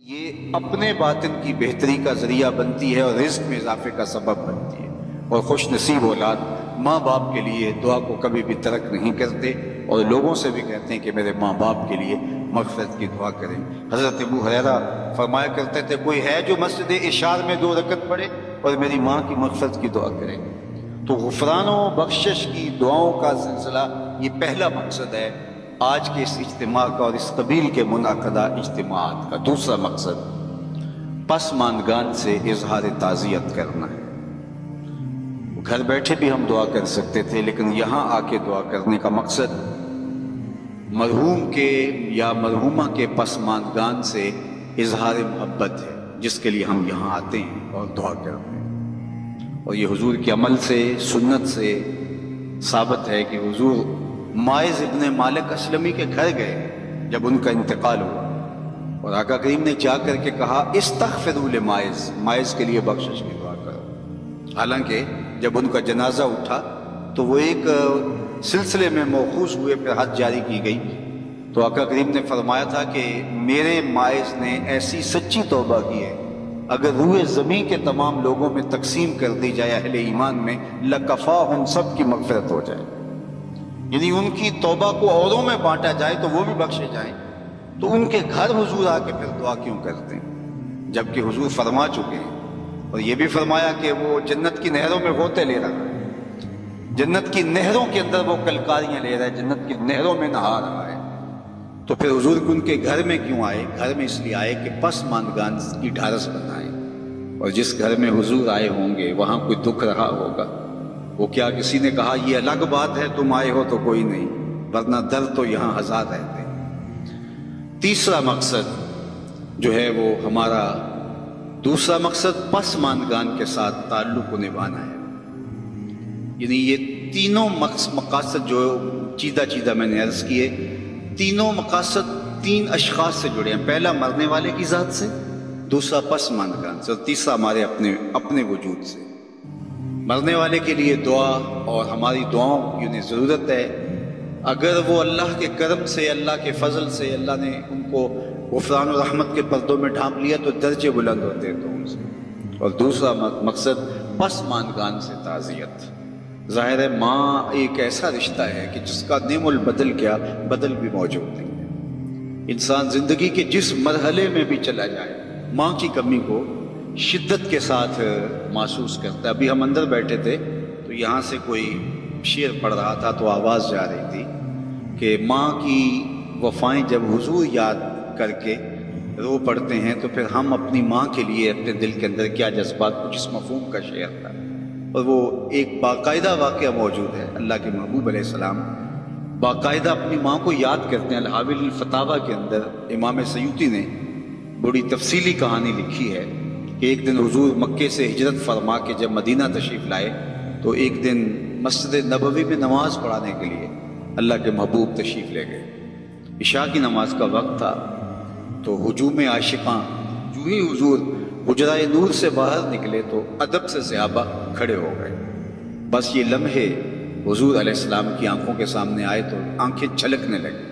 یہ اپنے باطن کی بہتری کا ذریعہ بنتی ہے اور رزق میں اضافے کا سبب بنتی ہے۔ اور خوش نصیب اولاد ماں باپ کے لیے دعا کو کبھی بھی ترک نہیں کرتے اور لوگوں سے بھی کہتے ہیں کہ میرے ماں باپ کے لیے مغفرت کی دعا کریں۔ حضرت ابو ہریرہ فرمایا کرتے تھے کوئی ہے جو مسجد اشار میں 2 رکعت پڑھے اور میری ماں کی مغفرت کی دعا کرے؟ تو غفران و بخشش کی دعاؤں کا سلسلہ یہ پہلا مقصد ہے آج کے اس اجتماع کا اور اس قبیل کے منعقدہ اجتماعات کا۔ دوسرا مقصد پسماندگان سے اظہار تعزیت کرنا ہے۔ گھر بیٹھے بھی ہم دعا کر سکتے تھے، لیکن یہاں آ کے دعا کرنے کا مقصد مرحوم کے یا مرحومہ کے پسماندگان سے اظہار محبت ہے، جس کے لیے ہم یہاں آتے ہیں اور دعا کرتے ہیں۔ اور یہ حضور کے عمل سے، سنت سے ثابت ہے کہ حضور ماعز ابن مالک اسلمی کے گھر گئے جب ان کا انتقال ہوا، اور آقا کریم نے جا کر کے کہا استغفروا لماعز، ماعز کے لیے بخشش کی دعا کرو۔ حالانکہ جب ان کا جنازہ اٹھا تو وہ ایک سلسلے میں موخوذ ہوئے، پھر حد جاری کی گئی، تو آقا کریم نے فرمایا تھا کہ میرے ماعز نے ایسی سچی توبہ کی ہے اگر روح زمین کے تمام لوگوں میں تقسیم کر دی جائے اہل ایمان میں، لکفاہم، سب کی مغفرت ہو جائے۔ یعنی ان کی توبہ کو اوروں میں بانٹا جائے تو وہ بھی بخشے جائیں، تو ان کے گھر حضور آ کے پھر دعا کیوں کرتے ہیں جبکہ حضور فرما چکے ہیں؟ اور یہ بھی فرمایا کہ وہ جنت کی نہروں میں غوطے لے رہا ہے، جنت کی نہروں کے اندر وہ کلکاریاں لے رہا ہے، جنت کی نہروں میں نہا رہا ہے۔ تو پھر حضور ان کے گھر میں کیوں آئے؟ گھر میں اس لیے آئے کہ پسماندگان کی ڈھارس بنائیں، اور جس گھر میں حضور آئے ہوں گے وہاں کوئی دکھ رہا ہوگا، وہ کیا کسی نے کہا یہ الگ بات ہے تم آئے ہو تو کوئی نہیں، ورنہ درد تو یہاں ہزار رہتے ہیں۔ تیسرا مقصد جو ہے وہ ہمارا دوسرا مقصد پسماندگان کے ساتھ تعلق کو نبھانا ہے۔ یعنی یہ تینوں مقاصد جو چیدہ میں نے عرض کیے، تینوں مقاصد 3 اشخاص سے جڑے ہیں۔ پہلا مرنے والے کی ذات سے، دوسرا پسماندگان سے، اور تیسرا ہمارے اپنے وجود سے۔ مرنے والے کے لیے دعا، اور ہماری دعاؤں کی انہیں ضرورت ہے۔ اگر وہ اللہ کے کرم سے، اللہ کے فضل سے اللہ نے ان کو غفران و رحمت کے پردوں میں ڈھانپ لیا تو درجے بلند ہوتے تو ان سے۔ اور دوسرا مقصد پسماندگان سے تعزیت۔ ظاہر ہے ماں ایک ایسا رشتہ ہے کہ جس کا نعم البدل کیا بدل بھی موجود نہیں ہے۔ انسان زندگی کے جس مرحلے میں بھی چلا جائے ماں کی کمی کو شدت کے ساتھ محسوس کرتا ہے۔ ابھی ہم اندر بیٹھے تھے تو یہاں سے کوئی شعر پڑھ رہا تھا تو آواز جا رہی تھی کہ ماں کی وفائیں جب حضور یاد کر کے رو پڑتے ہیں تو پھر ہم اپنی ماں کے لیے اپنے دل کے اندر کیا جذبات، کچھ اس مفہوم کا شعر تھا، اور وہ ایک باقاعدہ واقعہ موجود ہے۔ اللہ کے محبوب علیہ السلام باقاعدہ اپنی ماں کو یاد کرتے ہیں۔ الحاوی الفتاویٰ کے اندر امام سیوطی نے بڑی تفصیلی کہانی لکھی ہے کہ ایک دن حضور مکے سے ہجرت فرما کے جب مدینہ تشریف لائے تو ایک دن مسجد نبوی میں نماز پڑھانے کے لیے اللہ کے محبوب تشریف لے گئے۔ عشاء کی نماز کا وقت تھا تو ہجوم عاشقاں، جو ہی حضور حجرہ نور سے باہر نکلے تو ادب سے صحابہ کھڑے ہو گئے۔ بس یہ لمحے حضور علیہ السلام کی آنکھوں کے سامنے آئے تو آنکھیں چھلکنے لگیں،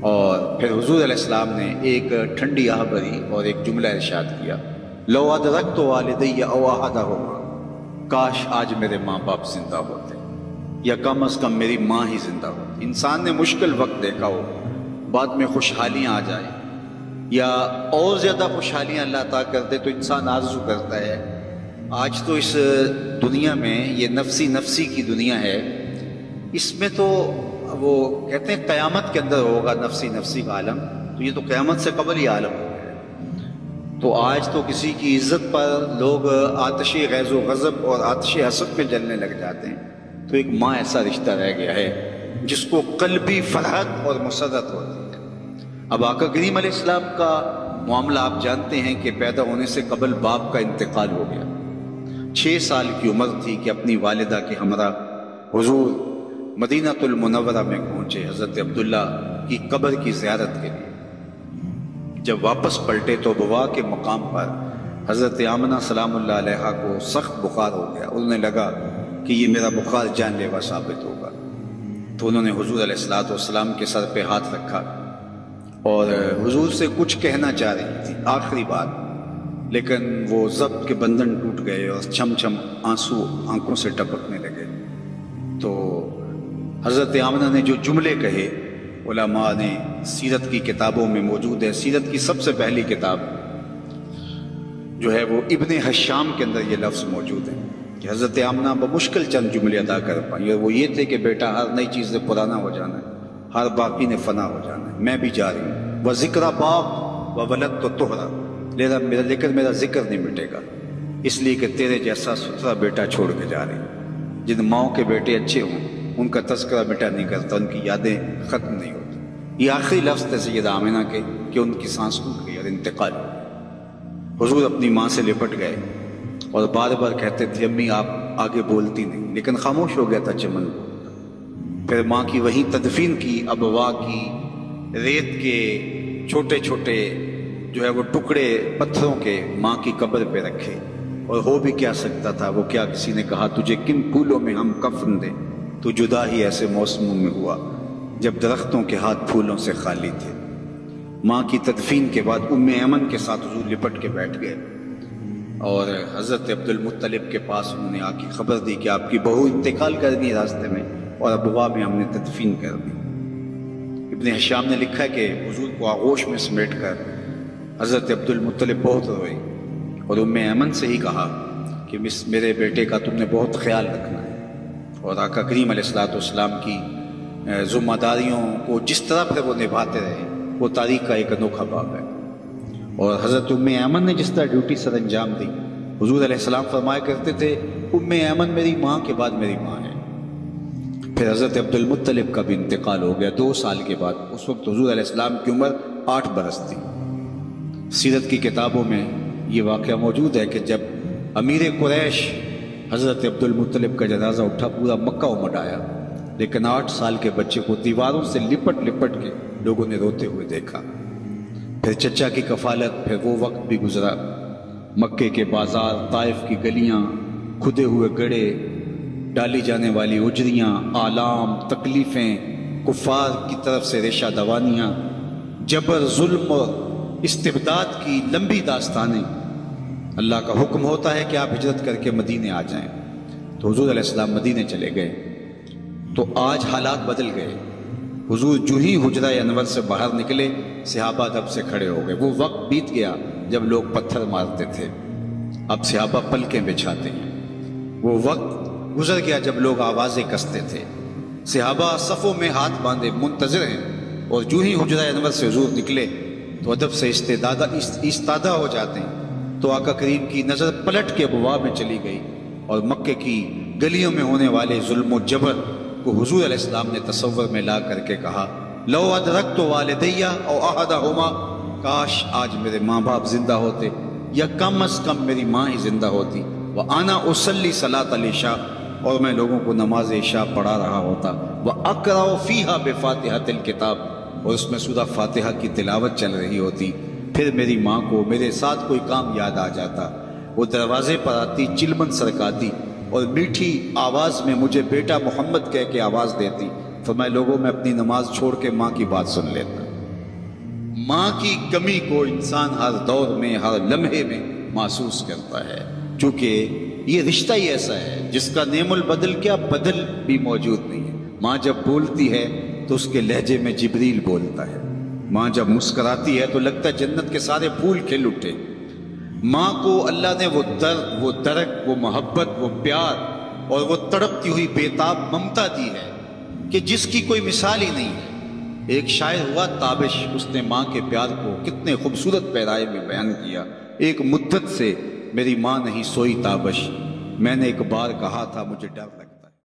اور پھر حضور علیہ السلام نے ایک ٹھنڈی آہ بھری اور ایک جملہ ارشاد کیا، لو ادرکت والدی او احدہما، کاش آج میرے ماں باپ زندہ ہوتے، یا کم از کم میری ماں ہی زندہ ہوتی۔ انسان نے مشکل وقت دیکھا ہو، بعد میں خوشحالیاں آ جائیں یا اور زیادہ خوشحالیاں اللہ عطا کر دے تو انسان آرزو کرتا ہے۔ آج تو اس دنیا میں یہ نفسی کی دنیا ہے، اس میں تو وہ کہتے ہیں قیامت کے اندر ہوگا نفسی کا عالم، تو یہ تو قیامت سے قبل ہی عالم ہو گیا۔ تو آج تو کسی کی عزت پر لوگ آتش غیظ و غضب اور آتش حسد میں جلنے لگ جاتے ہیں، تو ایک ماں ایسا رشتہ رہ گیا ہے جس کو قلبی فرحت اور مسرت ہوتی ہے۔ اب آقا کریم علیہ السلام کا معاملہ آپ جانتے ہیں کہ پیدا ہونے سے قبل باپ کا انتقال ہو گیا۔ 6 سال کی عمر تھی کہ اپنی والدہ کے ہمراہ حضور مدینہ المنورہ میں پہنچے حضرت عبداللہ کی قبر کی زیارت کے لیے۔ جب واپس پلٹے تو بوا کے مقام پر حضرت آمنہ سلام اللہ علیہا کو سخت بخار ہو گیا۔ انہیں لگا کہ یہ میرا بخار جان لیوا ثابت ہوگا، تو انہوں نے حضور علیہ السلام کے سر پہ ہاتھ رکھا اور حضور سے کچھ کہنا چاہ رہی تھی۔ آخری بات، لیکن وہ ضبط کے بندھن ٹوٹ گئے اور چھم چھم آنسو آنکھوں سے ٹپکنے لگے۔ تو حضرت آمنہ نے جو جملے کہے، علماء نے سیرت کی کتابوں میں موجود ہے، سیرت کی سب سے پہلی کتاب جو ہے وہ ابن حشام کے اندر یہ لفظ موجود ہے کہ حضرت آمنہ بمشکل چند جملے ادا کر پائیں، اور وہ یہ تھے کہ بیٹا ہر نئی چیز سے پرانا ہو جانا ہے، ہر باقی نے فنا ہو جانا ہے، میں بھی جا رہی ہوں، وہ ذکر باق و ولد تو تہرا، لیکن میرا ذکر نہیں مٹے گا، اس لیے کہ تیرے جیسا ستھرا بیٹا چھوڑ کے جا رہی ہوں۔ جن ماؤں کے بیٹے اچھے ہوں ان کا تذکرہ مٹا نہیں کرتا، ان کی یادیں ختم نہیں ہوتی۔ یہ آخری لفظ تھے سیدہ آمنہ کے کہ ان کی سانس ٹوٹ گئی اور انتقال ہو گیا۔ حضور اپنی ماں سے لپٹ گئے اور بار بار کہتے تھے امی آپ آگے بولتی نہیں، لیکن خاموش ہو گیا تھا چمن بولتا۔ پھر ماں کی وہی تدفین کی، ابوا کی ریت کے چھوٹے چھوٹے جو ہے وہ ٹکڑے پتھروں کے ماں کی قبر پہ رکھے، اور ہو بھی کیا سکتا تھا، وہ کیا کسی نے کہا تجھے کن پھولوں میں ہم کفن دیں، تو جدا ہی ایسے موسموں میں ہوا جب درختوں کے ہاتھ پھولوں سے خالی تھے۔ ماں کی تدفین کے بعد ام ایمن کے ساتھ حضور لپٹ کے بیٹھ گئے اور حضرت عبد المطلب کے پاس انہوں نے آ کے خبر دی کہ آپ کی بہو انتقال کر دی راستے میں، اور ابوا میں ہم نے تدفین کر دی۔ ابن حشام نے لکھا ہے کہ حضور کو آغوش میں سمیٹ کر حضرت عبد المطلب بہت روئے اور ام ایمن سے ہی کہا کہ میرے بیٹے کا تم نے بہت خیال رکھنا ہے، اور آقا کریم علیہ السلام کی ذمہ داریوں کو جس طرح پھر وہ نبھاتے رہے وہ تاریخ کا ایک انوکھا باب ہے۔ اور حضرت ام ایمن نے جس طرح ڈیوٹی سر انجام دی، حضور علیہ السلام فرمایا کرتے تھے ام ایمن میری ماں کے بعد میری ماں ہے۔ پھر حضرت عبد المطلب کا بھی انتقال ہو گیا 2 سال کے بعد، اس وقت حضور علیہ السلام کی عمر 8 برس تھی۔ سیرت کی کتابوں میں یہ واقعہ موجود ہے کہ جب امیر قریش حضرت عبد المطلب کا جنازہ اٹھا پورا مکہ امٹ آیا، لیکن 8 سال کے بچے کو دیواروں سے لپٹ لپٹ کے لوگوں نے روتے ہوئے دیکھا۔ پھر چچا کی کفالت، پھر وہ وقت بھی گزرا، مکے کے بازار، طائف کی گلیاں، کھدے ہوئے گڑھے، ڈالی جانے والی اجریاں، آلام، تکلیفیں، کفار کی طرف سے ریشہ دوانیاں، جبر، ظلم اور استبداد کی لمبی داستانیں۔ اللہ کا حکم ہوتا ہے کہ آپ ہجرت کر کے مدینے آ جائیں، تو حضور علیہ السلام مدینے چلے گئے۔ تو آج حالات بدل گئے، حضور جو ہی حجرہ انور سے باہر نکلے صحابہ دب سے کھڑے ہو گئے۔ وہ وقت بیت گیا جب لوگ پتھر مارتے تھے، اب صحابہ پلکیں بچھاتے ہیں۔ وہ وقت گزر گیا جب لوگ آوازیں کستے تھے، صحابہ صفوں میں ہاتھ باندھے منتظر ہیں، اور جو ہی حجرہ انور سے حضور نکلے تو ادب سے ایستادہ ہو جاتے ہیں۔ تو آقا کریم کی نظر پلٹ کے ابوا میں چلی گئی، اور مکے کی گلیوں میں ہونے والے ظلم و جبر کو حضور علیہ السلام نے تصور میں لا کر کے کہا لو ادرکت والدیہ او احدہما، کاش آج میرے ماں باپ زندہ ہوتے، یا کم از کم میری ماں ہی زندہ ہوتی، وانا اصلی صلاۃ العشاء، اور میں لوگوں کو نماز عشاء پڑھا رہا ہوتا، واقرأ فیہا بفاتحۃ الکتاب، اور اس میں سورہ فاتحہ کی تلاوت چل رہی ہوتی۔ پھر میری ماں کو میرے ساتھ کوئی کام یاد آ جاتا، وہ دروازے پر آتی، چلمن سرکاتی اور میٹھی آواز میں مجھے بیٹا محمد کہہ کے آواز دیتی، فرمایا لوگوں میں اپنی نماز چھوڑ کے ماں کی بات سن لیتا۔ ماں کی کمی کو انسان ہر دور میں، ہر لمحے میں محسوس کرتا ہے، چونکہ یہ رشتہ ہی ایسا ہے جس کا نعم البدل کیا بدل بھی موجود نہیں ہے۔ ماں جب بولتی ہے تو اس کے لہجے میں جبریل بولتا ہے، ماں جب مسکراتی ہے تو لگتا ہے جنت کے سارے پھول کھل اٹھے۔ ماں کو اللہ نے وہ درد، وہ درک، وہ محبت، وہ پیار اور وہ تڑپتی ہوئی بیتاب ممتا دی ہے کہ جس کی کوئی مثال ہی نہیں ہے۔ ایک شاعر ہوا تابش، اس نے ماں کے پیار کو کتنے خوبصورت پیرائے میں بیان کیا۔ ایک مدت سے میری ماں نہیں سوئی تابش، میں نے ایک بار کہا تھا مجھے ڈر لگا۔